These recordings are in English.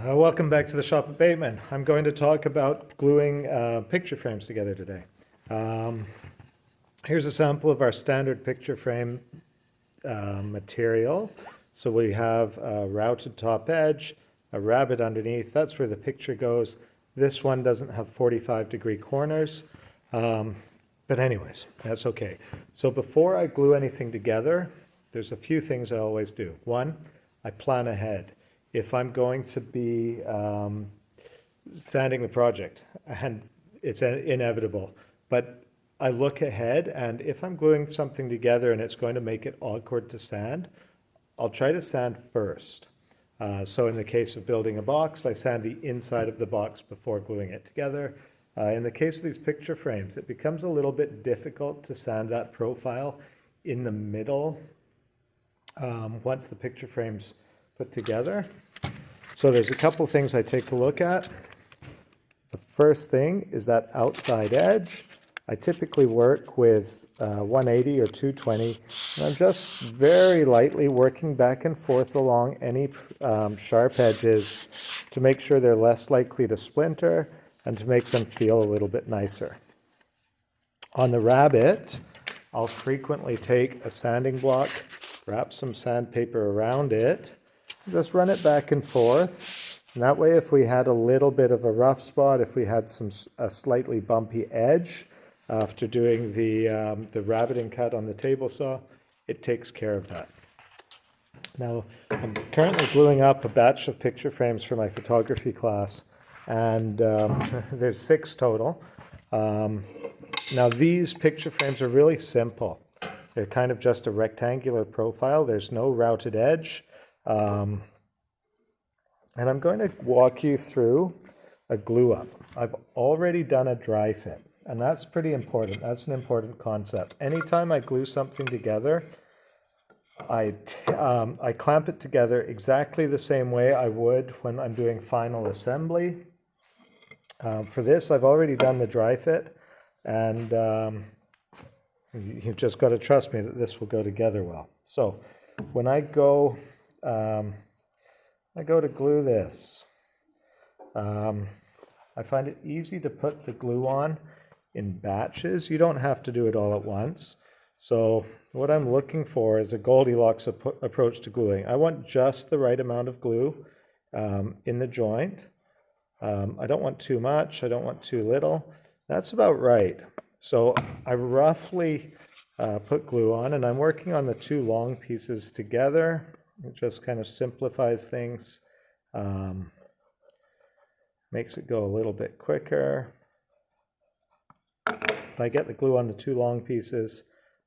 Welcome back to the Shop at Bateman. I'm going to talk about gluing picture frames together today. Um, Here's a sample of our standard picture frame material. So we have a routed top edge, a rabbet underneath. That's where the picture goes. This one doesn't have 45-degree corners. But anyways, that's okay. So before I glue anything together, there's a few things I always do. One, I plan ahead. If I'm going to be sanding the project, and it's inevitable, but I look ahead, and if I'm gluing something together and it's going to make it awkward to sand, I'll try to sand first. So in the case of building a box, I sand the inside of the box before gluing it together. In the case of these picture frames, it becomes a little bit difficult to sand that profile in the middle once the picture frame's put together. So there's a couple things I take a look at. The first thing is that outside edge. I typically work with 180 or 220, and I'm just very lightly working back and forth along any sharp edges to make sure they're less likely to splinter and to make them feel a little bit nicer. On the rabbet, I'll frequently take a sanding block, wrap some sandpaper around it, just run it back and forth. And that way, if we had a little bit of a rough spot, if we had a slightly bumpy edge after doing the rabbeting cut on the table saw, it takes care of that. Now, I'm currently gluing up a batch of picture frames for my photography class, and there's 6 total. Now, these picture frames are really simple. They're kind of just a rectangular profile. There's no routed edge. And I'm going to walk you through a glue up. I've already done a dry fit, and that's pretty important. That's an important concept. Anytime I glue something together, I clamp it together exactly the same way I would when I'm doing final assembly. For this, I've already done the dry fit, and you've just got to trust me that this will go together well. So when I go to glue this, I find it easy to put the glue on in batches. You don't have to do it all at once. So what I'm looking for is a Goldilocks approach to gluing. I want just the right amount of glue in the joint. I don't want too much. I don't want too little. That's about right. So I roughly put glue on, and I'm working on the 2 long pieces together. It just kind of simplifies things, makes it go a little bit quicker. I get the glue on the 2 long pieces.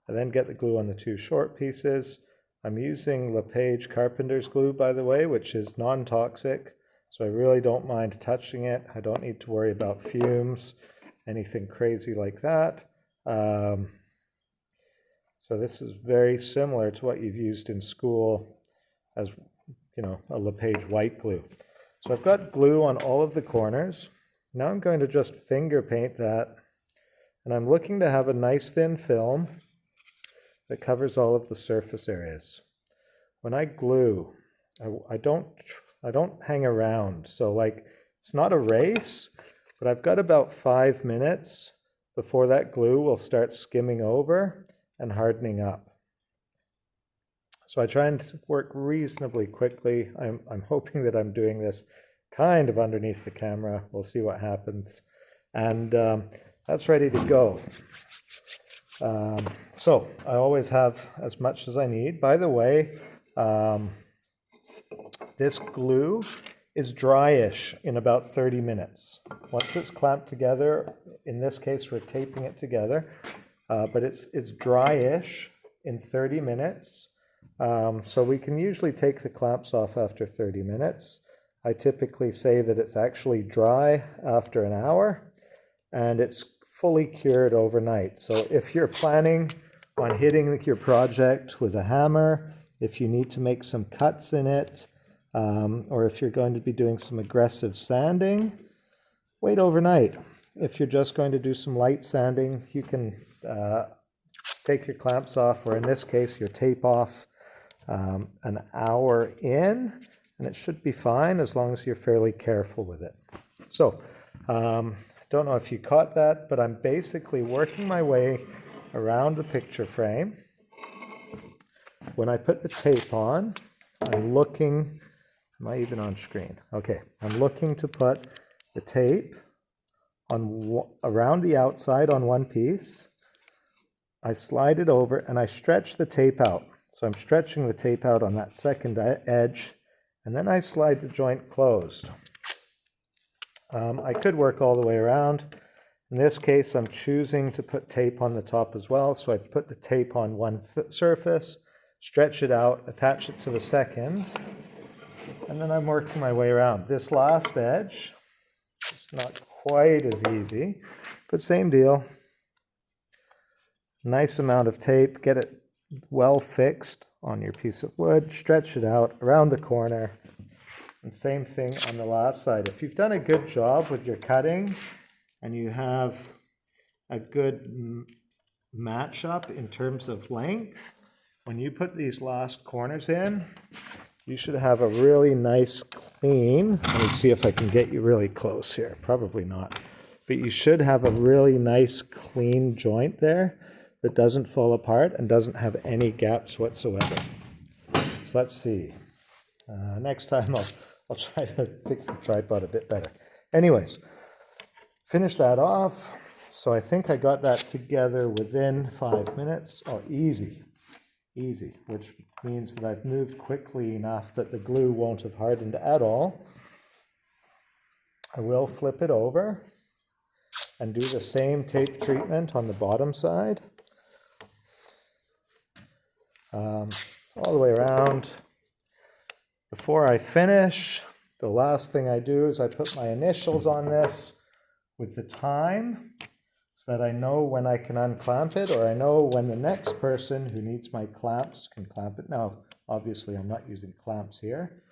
I then get the glue on the 2 short pieces. I'm using LePage Carpenter's glue, by the way, which is non-toxic, so I really don't mind touching it. I don't need to worry about fumes, anything crazy like that. So this is very similar to what you've used in school as, a LePage white glue. So I've got glue on all of the corners. Now I'm going to just finger paint that, and I'm looking to have a nice thin film that covers all of the surface areas. When I glue, I don't hang around. So it's not a race, but I've got about 5 minutes before that glue will start skimming over and hardening up. So I try and work reasonably quickly. I'm hoping that I'm doing this kind of underneath the camera. We'll see what happens. And that's ready to go. So I always have as much as I need. By the way, this glue is dryish in about 30 minutes. Once it's clamped together, in this case we're taping it together, but it's dryish in 30 minutes. So we can usually take the clamps off after 30 minutes. I typically say that it's actually dry after an hour, and it's fully cured overnight. So if you're planning on hitting your project with a hammer, if you need to make some cuts in it, or if you're going to be doing some aggressive sanding, wait overnight. If you're just going to do some light sanding, you can take your clamps off, or in this case, your tape off, an hour in, and it should be fine as long as you're fairly careful with it. So, don't know if you caught that, but I'm basically working my way around the picture frame. When I put the tape on, I'm looking, am I even on screen? Okay, I'm looking to put the tape on around the outside on one piece. I slide it over and I stretch the tape out. So I'm stretching the tape out on that second edge, and then I slide the joint closed. I could work all the way around. In this case, I'm choosing to put tape on the top as well. So I put the tape on one surface, stretch it out, attach it to the second, and then I'm working my way around. This last edge is not quite as easy, but same deal. Nice amount of tape, get it well fixed on your piece of wood, stretch it out around the corner, and same thing on the last side. If you've done a good job with your cutting and you have a good match-up in terms of length, when you put these last corners in, you should have a really nice clean, let me see if I can get you really close here, probably not, but you should have a really nice clean joint there that doesn't fall apart and doesn't have any gaps whatsoever. So let's see. Next time I'll try to fix the tripod a bit better. Anyways, finish that off. So I think I got that together within 5 minutes. Oh, easy, which means that I've moved quickly enough that the glue won't have hardened at all. I will flip it over and do the same tape treatment on the bottom side. All the way around. Before I finish, the last thing I do is I put my initials on this with the time so that I know when I can unclamp it, or I know when the next person who needs my clamps can clamp it. Now, obviously I'm not using clamps here,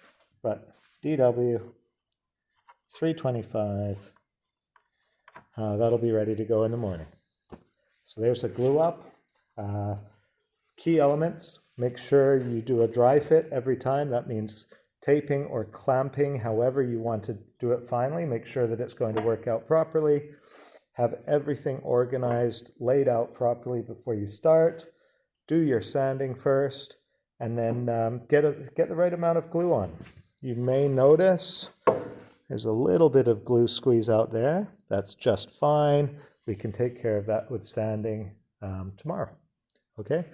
but DW 325, that'll be ready to go in the morning. So there's a glue up. Key elements, make sure you do a dry fit every time. That means taping or clamping, however you want to do it finally. Make sure that it's going to work out properly. Have everything organized, laid out properly before you start. Do your sanding first, and then get the right amount of glue on. You may notice there's a little bit of glue squeeze out there. That's just fine. We can take care of that with sanding tomorrow. Okay?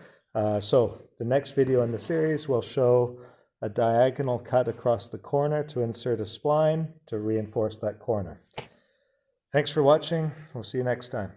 So the next video in the series will show a diagonal cut across the corner to insert a spline to reinforce that corner. Thanks for watching. We'll see you next time.